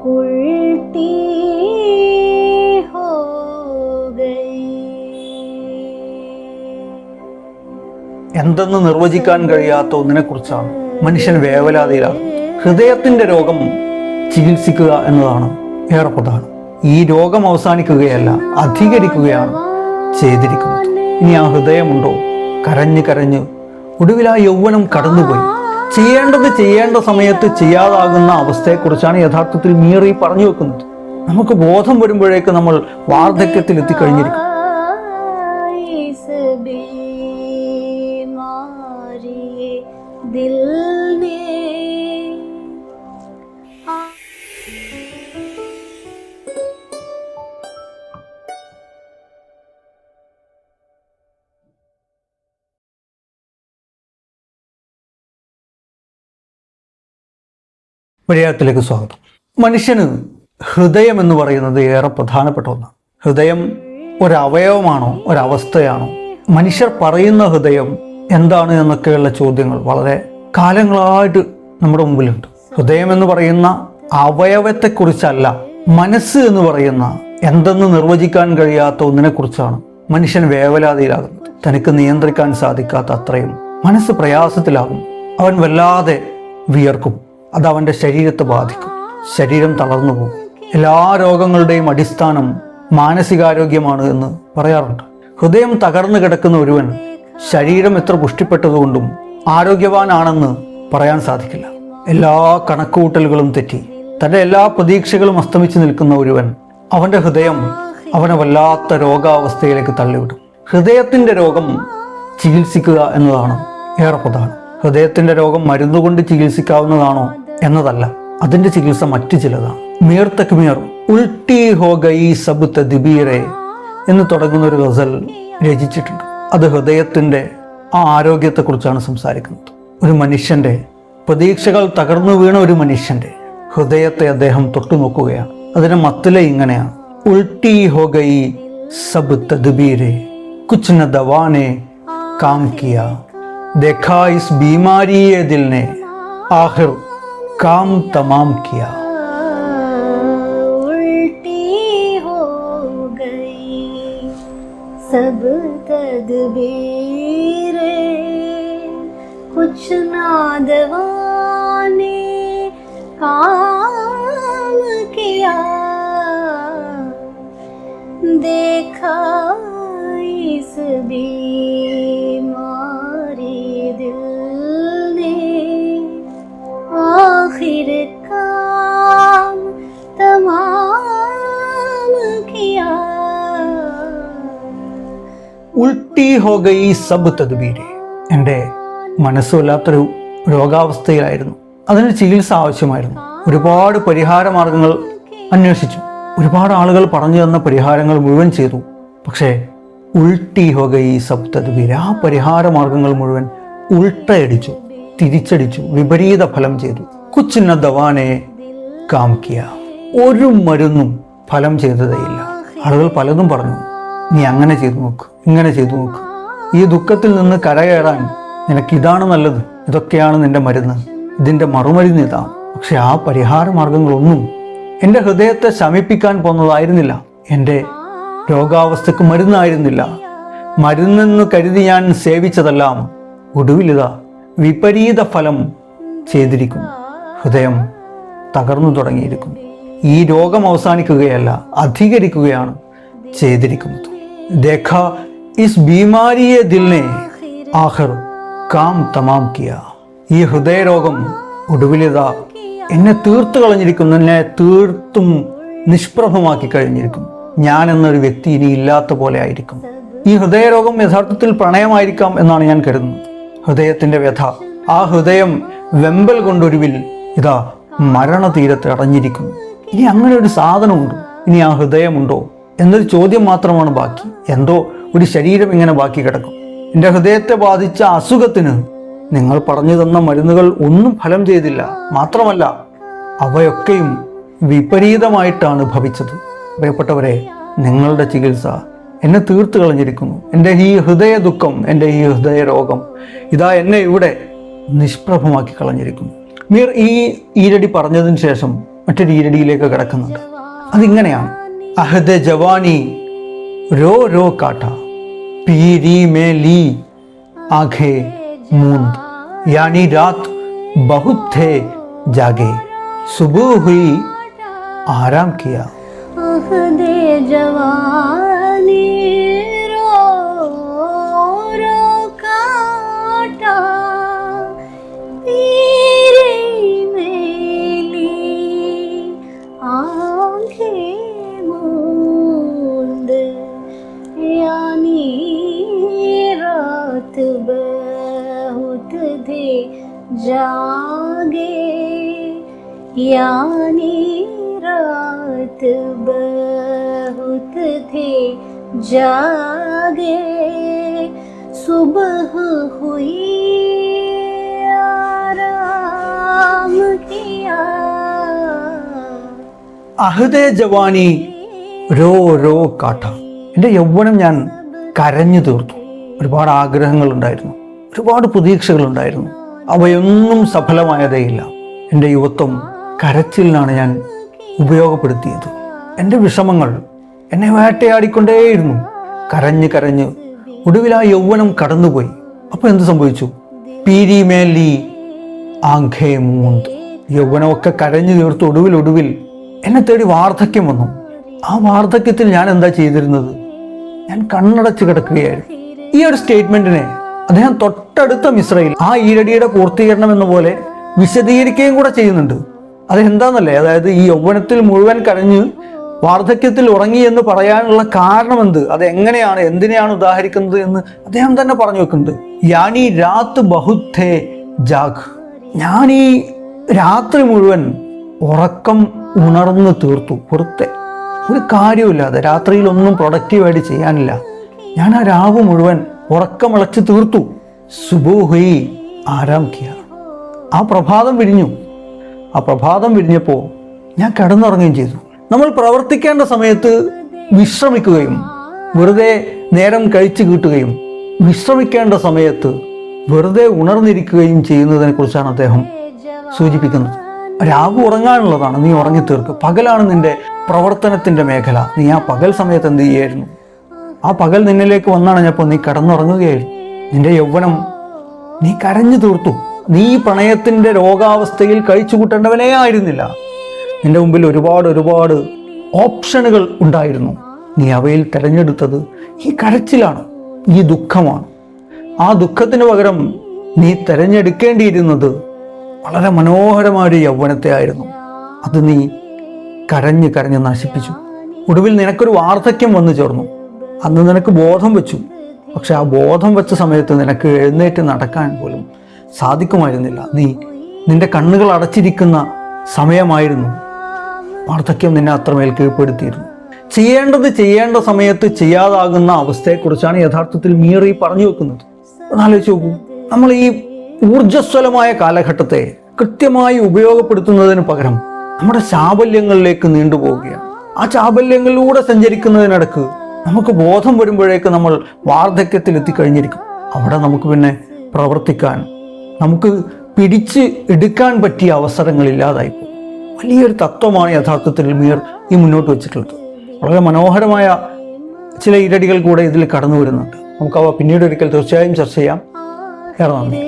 उल्टी हो गई. എന്തെന്ന് നിർവചിക്കാൻ കഴിയാത്ത ഒന്നിനെക്കുറിച്ചാണ് മനുഷ്യൻ വേവലാതിയിലാകുന്നത്. ഹൃദയത്തിന്റെ രോഗം ചികിത്സിക്കുക എന്നതാണ് ഏറെ പ്രധാനം. ഈ രോഗം അവസാനിക്കുകയല്ല, അധികരിക്കുകയാണ് ചെയ്തിരിക്കുന്നത്. ഇനി ആ ഹൃദയമുണ്ടോ? കരഞ്ഞ് കരഞ്ഞ് ഒടുവിൽ ആ യൗവനം കടന്നുപോയി. ചെയ്യേണ്ട സമയത്ത് ചെയ്യാതാകുന്ന അവസ്ഥയെക്കുറിച്ചാണ് യഥാർത്ഥത്തിൽ മീറി പറഞ്ഞു വെക്കുന്നത്. നമുക്ക് ബോധം വരുമ്പോഴേക്ക് നമ്മൾ വാർദ്ധക്യത്തിൽ എത്തിക്കഴിഞ്ഞിരിക്കും. വഴിയാത്തിലേക്ക് സ്വാഗതം. മനുഷ്യന് ഹൃദയം എന്ന് പറയുന്നത് ഏറെ പ്രധാനപ്പെട്ട ഒന്നാണ്. ഹൃദയം ഒരവയവമാണോ, ഒരവസ്ഥയാണോ? മനുഷ്യർ പറയുന്ന ഹൃദയം എന്താണ് എന്നൊക്കെയുള്ള ചോദ്യങ്ങൾ വളരെ കാലങ്ങളായിട്ട് നമ്മുടെ മുമ്പിലുണ്ട്. ഹൃദയം എന്ന് പറയുന്ന അവയവത്തെക്കുറിച്ചല്ല, മനസ്സ് എന്ന് പറയുന്ന എന്തെന്ന് നിർവചിക്കാൻ കഴിയാത്ത ഒന്നിനെക്കുറിച്ചാണ് മനുഷ്യൻ വേവലാതിയിലാകുന്നത്. തനിക്ക് നിയന്ത്രിക്കാൻ സാധിക്കാത്ത അത്രയും മനസ്സ് പ്രയാസത്തിലാകും. അവൻ വല്ലാതെ വിയർക്കും. അത് അവൻ്റെ ശരീരത്തെ ബാധിക്കും. ശരീരം തളർന്നു പോകും. എല്ലാ രോഗങ്ങളുടെയും അടിസ്ഥാനം മാനസികാരോഗ്യമാണ് എന്ന് പറയാറുണ്ട്. ഹൃദയം തകർന്നു കിടക്കുന്ന ഒരുവൻ ശരീരം എത്ര പുഷ്ടിപ്പെട്ടതുകൊണ്ടും ആരോഗ്യവാനാണെന്ന് പറയാൻ സാധിക്കില്ല. എല്ലാ കണക്കുകൂട്ടലുകളും തെറ്റി തൻ്റെ എല്ലാ പ്രതീക്ഷകളും അസ്തമിച്ച് നിൽക്കുന്ന ഒരുവൻ, അവൻ്റെ ഹൃദയം അവനെ വല്ലാത്ത രോഗാവസ്ഥയിലേക്ക് തള്ളിവിടും. ഹൃദയത്തിൻ്റെ രോഗം ചികിത്സിക്കുക എന്നതാണ് ഏറെ പ്രധാനം. ഹൃദയത്തിന്റെ രോഗം മരുന്നുകൊണ്ട് ചികിത്സിക്കാവുന്നതാണോ എന്നതല്ല, അതിന്റെ ചികിത്സ മറ്റു ചിലതാണ്. മീർ തക് മീർ ഉൽട്ടി ഹോ ഗയി സബ് തദ്ബീറെ എന്ന് തുടങ്ങുന്ന ഒരു ഗസൽ രചിച്ചിട്ടുണ്ട്. അത് ഹൃദയത്തിന്റെ ആ ആരോഗ്യത്തെക്കുറിച്ചാണ് സംസാരിക്കുന്നത്. ഒരു മനുഷ്യന്റെ പ്രതീക്ഷകൾ തകർന്നു വീണ ഒരു മനുഷ്യന്റെ ഹൃദയത്തെ അദ്ദേഹം തൊട്ടുനോക്കുകയാണ്. അതിന്റെ മത്തിലെ ഇങ്ങനെയാണ്: ഉൽട്ടി ഹോ ഗയി സബ് തദ്ബീറെ കുച്ച് ന ദവാനെ കാം കിയാ देखा इस बीमारी ये दिल ने आखिर काम तमाम किया. उल्टी हो गई सब तदबीरे कुछ ना दवा ने काम किया. देखा इस आखिर काम तमाम किया. ഉൾട്ടി ഹോ ഗയി സബ് തദ്ബീരെ. എൻ്റെ മനസ്സ് വല്ലാത്തൊരു രോഗാവസ്ഥയിലായിരുന്നു. അതിന് ചികിത്സ ആവശ്യമായിരുന്നു. ഒരുപാട് പരിഹാര മാർഗങ്ങൾ അന്വേഷിച്ചു. ഒരുപാട് ആളുകൾ പറഞ്ഞു തന്ന പരിഹാരങ്ങൾ മുഴുവൻ ചെയ്തു. പക്ഷേ ഉൾട്ടി ഹോ ഗയി സബ് തദ്ബീരെ, ആ പരിഹാര മാർഗങ്ങൾ മുഴുവൻ ഉൾട്ടയടിച്ചു, തിരിച്ചടിച്ചു, വിപരീത ഫലം ചെയ്തു. കുച്ച് ന ദവാനെ കാം കിയ, ഒരു മരുന്നും ഫലം ചെയ്തതേയില്ല. ആളുകൾ പലതും പറഞ്ഞു, നീ അങ്ങനെ ചെയ്തു നോക്ക്, ഇങ്ങനെ ചെയ്തു നോക്ക്, ഈ ദുഃഖത്തിൽ നിന്ന് കരകയറാൻ നിനക്കിതാണ് നല്ലത്, ഇതൊക്കെയാണ് നിന്റെ മരുന്ന്, ഇതിൻ്റെ മറുമരുന്ന് ഇതാണ്. പക്ഷെ ആ പരിഹാര മാർഗങ്ങളൊന്നും എൻ്റെ ഹൃദയത്തെ ശമിപ്പിക്കാൻ പോന്നതായിരുന്നില്ല, എൻ്റെ രോഗാവസ്ഥക്ക് മരുന്നായിരുന്നില്ല. മരുന്നെന്ന് കരുതി ഞാൻ സേവിച്ചതെല്ലാം ഒടുവിലിതാ വിപരീത ഫലം ചെയ്തിരിക്കുന്നു. ഹൃദയം തകർന്നു തുടങ്ങിയിരിക്കുന്നു. ഈ രോഗം അവസാനിക്കുകയല്ല, അധികരിക്കുകയാണ് ചെയ്തിരിക്കുന്നത്. Dekha is ബീമാരിയെ ദിൽനെ Aakhir calm തമാം Kia. ഈ ഹൃദയരോഗം ഒടുവിലിതാ എന്നെ തീർത്തു കളഞ്ഞിരിക്കുന്നു, എന്നെ തീർത്തും നിഷ്പ്രഭമാക്കി കഴിഞ്ഞിരിക്കുന്നു. ഞാൻ എന്നൊരു വ്യക്തി ഇനി ഇല്ലാത്ത പോലെ ആയിരിക്കും. ഈ ഹൃദയരോഗം യഥാർത്ഥത്തിൽ പ്രണയമായിരിക്കാം എന്നാണ് ഞാൻ കരുതുന്നത്. ഹൃദയത്തിന്റെ വ്യഥ, ആ ഹൃദയം വെമ്പൽ കൊണ്ടൊരുവിൽ ഇതാ മരണതീരത്ത് അടഞ്ഞിരിക്കുന്നു. ഇനി അങ്ങനെ ഒരു സാധനമുണ്ടോ? ഇനി ആ ഹൃദയമുണ്ടോ എന്നൊരു ചോദ്യം മാത്രമാണ് ബാക്കി. എന്തോ ഒരു ശരീരം ഇങ്ങനെ ബാക്കി കിടക്കും. എൻ്റെ ഹൃദയത്തെ ബാധിച്ച അസുഖത്തിന് നിങ്ങൾ പറഞ്ഞു തന്ന മരുന്നുകൾ ഒന്നും ഫലം ചെയ്തില്ല. മാത്രമല്ല അവയൊക്കെയും വിപരീതമായിട്ടാണ് ഭവിച്ചത്. പ്രിയപ്പെട്ടവരെ, നിങ്ങളുടെ ചികിത്സ എന്നെ തീർത്തു കളഞ്ഞിരിക്കുന്നു. എൻ്റെ ഈ ഹൃദയ ദുഃഖം, എൻ്റെ ഈ ഹൃദയ രോഗം ഇതാ എന്നെ ഇവിടെ നിഷ്പ്രഭമാക്കി കളഞ്ഞിരിക്കുന്നു. മീർ ഈ ഈരടി പറഞ്ഞതിന് ശേഷം മറ്റൊരു ഈരടിയിലേക്ക് കിടക്കുന്നുണ്ട്. അതിങ്ങനെയാണ്: അഹദ ജവാനി രോ രോ കാട്ട പീരി മേ ലീ ആഖേ മൂന്ത് യാനി രാത് बहुत थे जागे सुबह हुई आराम किया. अहदे जवानी रो रो काटा पीरे मेली आंखें मूंद यानी रात बहुत थे जागे यानी रात बहुत थे जागे सुबह हुई आराम किया. അഹദേ ജവാനി രോ രോ കാട്ട. എൻ്റെ യൗവനം ഞാൻ കരഞ്ഞു തീർത്തു. ഒരുപാട് ആഗ്രഹങ്ങളുണ്ടായിരുന്നു, ഒരുപാട് പ്രതീക്ഷകളുണ്ടായിരുന്നു. അവയൊന്നും സഫലമായതേയില്ല. എൻ്റെ യുവത്വം കരച്ചിലിനാണ് ഞാൻ ഉപയോഗപ്പെടുത്തിയത്. എൻ്റെ വിഷമങ്ങൾ എന്നെ വേട്ടയാടിക്കൊണ്ടേയിരുന്നു. കരഞ്ഞ് കരഞ്ഞ് ഒടുവിൽ ആ യൗവനം കടന്നുപോയി. അപ്പോൾ എന്ത് സംഭവിച്ചു? പീരി മേലി ആംഖേ മൂന്ത്. യൗവനമൊക്കെ കരഞ്ഞു തീർത്തു. ഒടുവിൽ എന്നെ തേടി വാർദ്ധക്യം വന്നു. ആ വാർദ്ധക്യത്തിൽ ഞാൻ എന്താ ചെയ്തിരുന്നത്? ഞാൻ കണ്ണടച്ച് കിടക്കുകയായിരുന്നു. ഈ ഒരു സ്റ്റേറ്റ്മെന്റിനെ അദ്ദേഹം തൊട്ടടുത്ത മിസ്രയിൽ ആ ഈരടിയുടെ പൂർത്തീകരണം എന്ന പോലെ വിശദീകരിക്കുകയും കൂടെ ചെയ്യുന്നുണ്ട്. അതെന്താന്നല്ലേ? അതായത് ഈ യൗവനത്തിൽ മുഴുവൻ കരഞ്ഞ് വാർദ്ധക്യത്തിൽ ഉറങ്ങി എന്ന് പറയാനുള്ള കാരണം എന്ത്, അത് എങ്ങനെയാണ്, എന്തിനെയാണ് ഉദാഹരിക്കുന്നത് എന്ന് അദ്ദേഹം തന്നെ പറഞ്ഞു വെക്കുന്നുണ്ട്. യാനി രാത്ത് ബഹുത്തേ ജാഗ്. ഞാൻ ഈ രാത്രി മുഴുവൻ ഉറക്കം ഉണർന്ന് തീർത്തു. പുറത്തെ ഒരു കാര്യമില്ലാതെ രാത്രിയിലൊന്നും പ്രൊഡക്റ്റീവായിട്ട് ചെയ്യാനില്ല. ഞാൻ ആ രാവ് മുഴുവൻ ഉറക്കമിളച്ച് തീർത്തു. സുബൂഹി ആരാം കിയ. ആ പ്രഭാതം വിരിഞ്ഞു. ആ പ്രഭാതം വിരിഞ്ഞപ്പോൾ ഞാൻ കിടന്നുറങ്ങുകയും ചെയ്തു. നമ്മൾ പ്രവർത്തിക്കേണ്ട സമയത്ത് വിശ്രമിക്കുകയും വെറുതെ നേരം കഴിച്ചു കിട്ടുകയും വിശ്രമിക്കേണ്ട സമയത്ത് വെറുതെ ഉണർന്നിരിക്കുകയും ചെയ്യുന്നതിനെ കുറിച്ചാണ് അദ്ദേഹം സൂചിപ്പിക്കുന്നത്. രാവ് ഉറങ്ങാനുള്ളതാണ്, നീ ഉറങ്ങി തീർക്ക്. പകലാണ് നിന്റെ പ്രവർത്തനത്തിന്റെ മേഖല. നീ ആ പകൽ സമയത്ത് എന്ത് ചെയ്യായിരുന്നു? ആ പകൽ നിന്നിലേക്ക് വന്നണഞ്ഞപ്പോൾ നീ കിടന്നുറങ്ങുകയായിരുന്നു. നിന്റെ യൗവനം നീ കരഞ്ഞു തീർത്തു. നീ പ്രണയത്തിന്റെ രോഗാവസ്ഥയിൽ കഴിച്ചു കൂട്ടേണ്ടവനേ ആയിരുന്നില്ല. നിന്റെ മുമ്പിൽ ഒരുപാട് ഓപ്ഷനുകൾ ഉണ്ടായിരുന്നു. നീ അവയിൽ തിരഞ്ഞെടുത്തത് ഈ കരച്ചിലാണ്, ഈ ദുഃഖമാണ്. ആ ദുഃഖത്തിന് പകരം നീ തിരഞ്ഞെടുക്കേണ്ടിയിരുന്നത് വളരെ മനോഹരമായ യൗവനത്തെ ആയിരുന്നു. അത് നീ കരഞ്ഞ് കരഞ്ഞ് നശിപ്പിച്ചു. ഒടുവിൽ നിനക്കൊരു വാർദ്ധക്യം വന്നു ചേർന്നു. അന്ന് നിനക്ക് ബോധം വെച്ചു. പക്ഷെ ആ ബോധം വെച്ച സമയത്ത് നിനക്ക് എഴുന്നേറ്റ് നടക്കാൻ പോലും സാധിക്കുമായിരുന്നില്ല. നിന്റെ കണ്ണുകൾ അടച്ചിരിക്കുന്ന സമയമായിരുന്നു. വാർദ്ധക്യം നിന്നെ അത്രമേൽ കീഴ്പ്പെടുത്തിയിരുന്നു. ചെയ്യേണ്ട സമയത്ത് ചെയ്യാതാകുന്ന അവസ്ഥയെക്കുറിച്ചാണ് യഥാർത്ഥത്തിൽ മീറി പറഞ്ഞു വെക്കുന്നത്. എന്നാലോചിച്ച് നോക്കൂ, നമ്മൾ ഈ ഊർജ്ജസ്വലമായ കാലഘട്ടത്തെ കൃത്യമായി ഉപയോഗപ്പെടുത്തുന്നതിന് പകരം നമ്മുടെ ചാബല്യങ്ങളിലേക്ക് നീണ്ടുപോവുകയാണ്. ആ ചാബല്യങ്ങളിലൂടെ സഞ്ചരിക്കുന്നതിനിടക്ക് നമുക്ക് ബോധം വരുമ്പോഴേക്ക് നമ്മൾ വാർദ്ധക്യത്തിൽ എത്തിക്കഴിഞ്ഞിരിക്കും. അവിടെ നമുക്ക് പിന്നെ പ്രവർത്തിക്കാൻ, നമുക്ക് പിടിച്ച് എടുക്കാൻ പറ്റിയ അവസരങ്ങളില്ലാതായിപ്പോൾ. വലിയൊരു തത്വമാണ് യഥാർത്ഥത്തിൽ മീർ ഈ മുന്നോട്ട് വെച്ചിട്ടുള്ളത്. വളരെ മനോഹരമായ ചില ഇരടികൾ കൂടെ ഇതിൽ കടന്നു വരുന്നുണ്ട്. നമുക്ക് അവ പിന്നീട് ഒരിക്കൽ തീർച്ചയായും ചർച്ച ചെയ്യാം. ഏറെ നന്ദി.